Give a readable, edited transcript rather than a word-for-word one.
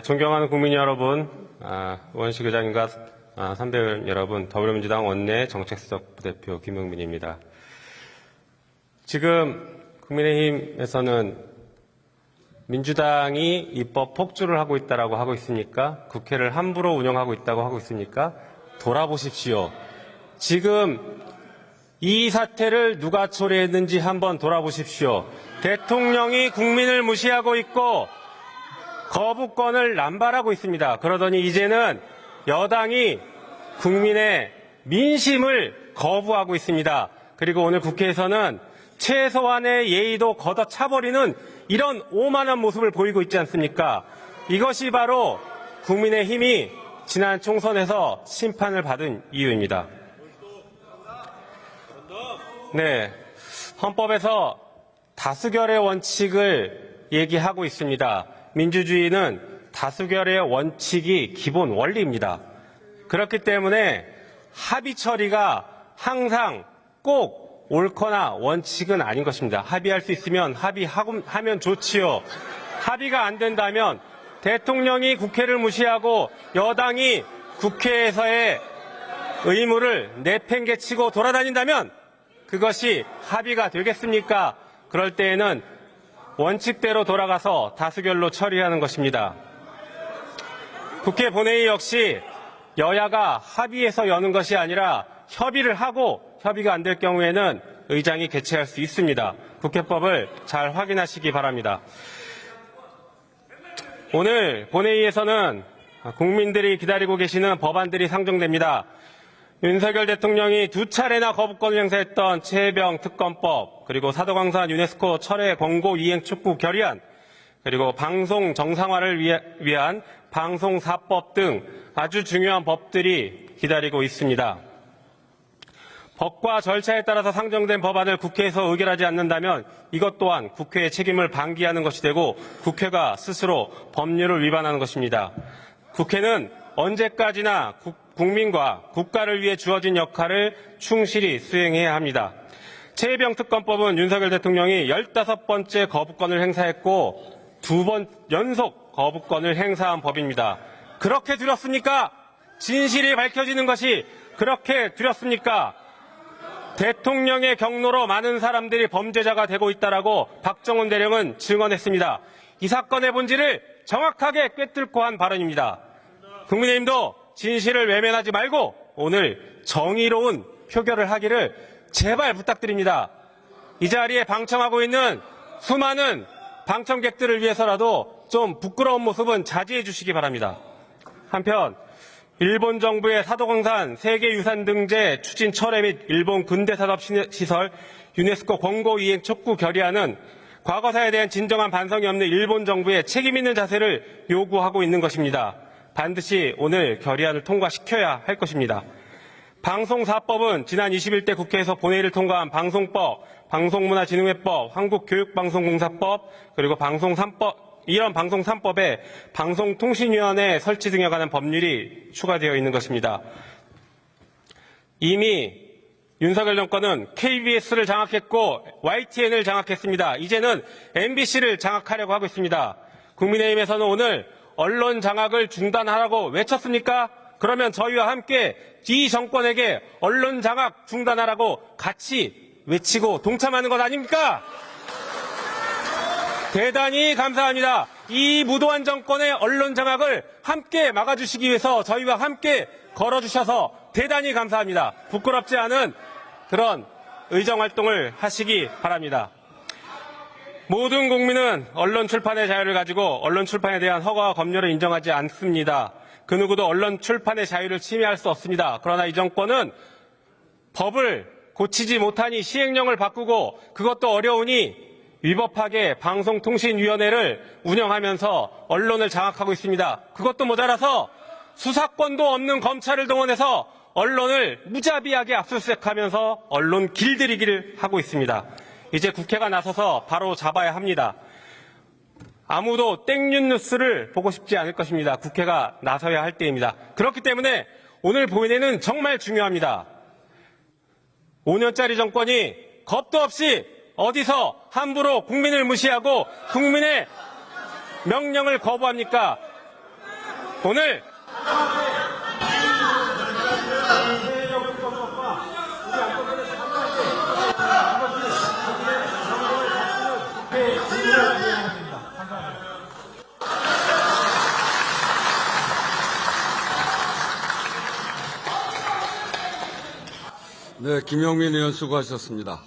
존경하는 국민 여러분, 원식 의장님과 선배님 여러분, 더불어민주당 원내 정책수석 부대표 김용민입니다. 지금 국민의힘에서는 민주당이 입법 폭주를 하고 있다고 하고 있습니까? 국회를 함부로 운영하고 있다고 하고 있습니까? 돌아보십시오. 지금 이 사태를 누가 초래했는지 한번 돌아보십시오. 대통령이 국민을 무시하고 있고 거부권을 남발하고 있습니다. 그러더니 이제는 여당이 국민의 민심을 거부하고 있습니다. 그리고 오늘 국회에서는 최소한의 예의도 걷어차버리는 이런 오만한 모습을 보이고 있지 않습니까? 이것이 바로 국민의힘이 지난 총선에서 심판을 받은 이유입니다. 네, 헌법에서 다수결의 원칙을 얘기하고 있습니다. 민주주의는 다수결의 원칙이 기본 원리입니다. 그렇기 때문에 합의 처리가 항상 꼭 옳거나 원칙은 아닌 것입니다. 합의할 수 있으면 합의하면 좋지요. 합의가 안 된다면 대통령이 국회를 무시하고 여당이 국회에서의 의무를 내팽개치고 돌아다닌다면 그것이 합의가 되겠습니까? 그럴 때에는 원칙대로 돌아가서 다수결로 처리하는 것입니다. 국회 본회의 역시 여야가 합의해서 여는 것이 아니라 협의를 하고 협의가 안 될 경우에는 의장이 개최할 수 있습니다. 국회법을 잘 확인하시기 바랍니다. 오늘 본회의에서는 국민들이 기다리고 계시는 법안들이 상정됩니다. 윤석열 대통령이 2차례나 거부권을 행사했던 최혜병 특검법, 그리고 사도광산 유네스코 철회 권고 이행 촉구 결의안, 그리고 방송 정상화를 위한 방송사법 등 아주 중요한 법들이 기다리고 있습니다. 법과 절차에 따라서 상정된 법안을 국회에서 의결하지 않는다면 이것 또한 국회의 책임을 방기하는 것이 되고 국회가 스스로 법률을 위반하는 것입니다. 국회는 언제까지나 국민과 국가를 위해 주어진 역할을 충실히 수행해야 합니다. 최혜병 특검법은 윤석열 대통령이 15번째 거부권을 행사했고 2번 연속 거부권을 행사한 법입니다. 그렇게 두렵습니까? 진실이 밝혀지는 것이 그렇게 두렵습니까? 대통령의 경로로 많은 사람들이 범죄자가 되고 있다라고 박정훈 대령은 증언했습니다. 이 사건의 본질을 정확하게 꿰뚫고 한 발언입니다. 국민의힘도 진실을 외면하지 말고 오늘 정의로운 표결을 하기를 제발 부탁드립니다. 이 자리에 방청하고 있는 수많은 방청객들을 위해서라도 좀 부끄러운 모습은 자제해 주시기 바랍니다. 한편 일본 정부의 사도광산 세계유산 등재 추진 철회 및 일본 근대산업시설 유네스코 권고 이행 촉구 결의안은 과거사에 대한 진정한 반성이 없는 일본 정부의 책임 있는 자세를 요구하고 있는 것입니다. 반드시 오늘 결의안을 통과시켜야 할 것입니다. 방송사법은 지난 21대 국회에서 본회의를 통과한 방송법, 방송문화진흥회법, 한국교육방송공사법, 그리고 방송 3법, 이런 방송 3법에 방송통신위원회 설치 등에 관한 법률이 추가되어 있는 것입니다. 이미 윤석열 정권은 KBS를 장악했고 YTN을 장악했습니다. 이제는 MBC를 장악하려고 하고 있습니다. 국민의힘에서는 오늘 언론 장악을 중단하라고 외쳤습니까? 그러면 저희와 함께 이 정권에게 언론 장악 중단하라고 같이 외치고 동참하는 것 아닙니까? 대단히 감사합니다. 이 무도한 정권의 언론 장악을 함께 막아주시기 위해서 저희와 함께 걸어주셔서 대단히 감사합니다. 부끄럽지 않은 그런 의정활동을 하시기 바랍니다. 모든 국민은 언론 출판의 자유를 가지고 언론 출판에 대한 허가와 검열을 인정하지 않습니다. 그 누구도 언론 출판의 자유를 침해할 수 없습니다. 그러나 이 정권은 법을 고치지 못하니 시행령을 바꾸고 그것도 어려우니 위법하게 방송통신위원회를 운영하면서 언론을 장악하고 있습니다. 그것도 모자라서 수사권도 없는 검찰을 동원해서 언론을 무자비하게 압수수색하면서 언론 길들이기를 하고 있습니다. 이제 국회가 나서서 바로 잡아야 합니다. 아무도 땡뉴 뉴스를 보고 싶지 않을 것입니다. 국회가 나서야 할 때입니다. 그렇기 때문에 오늘 본회의는 정말 중요합니다. 5년짜리 정권이 겁도 없이 어디서 함부로 국민을 무시하고 국민의 명령을 거부합니까? 오늘 네, 김영민 의원 수고하셨습니다.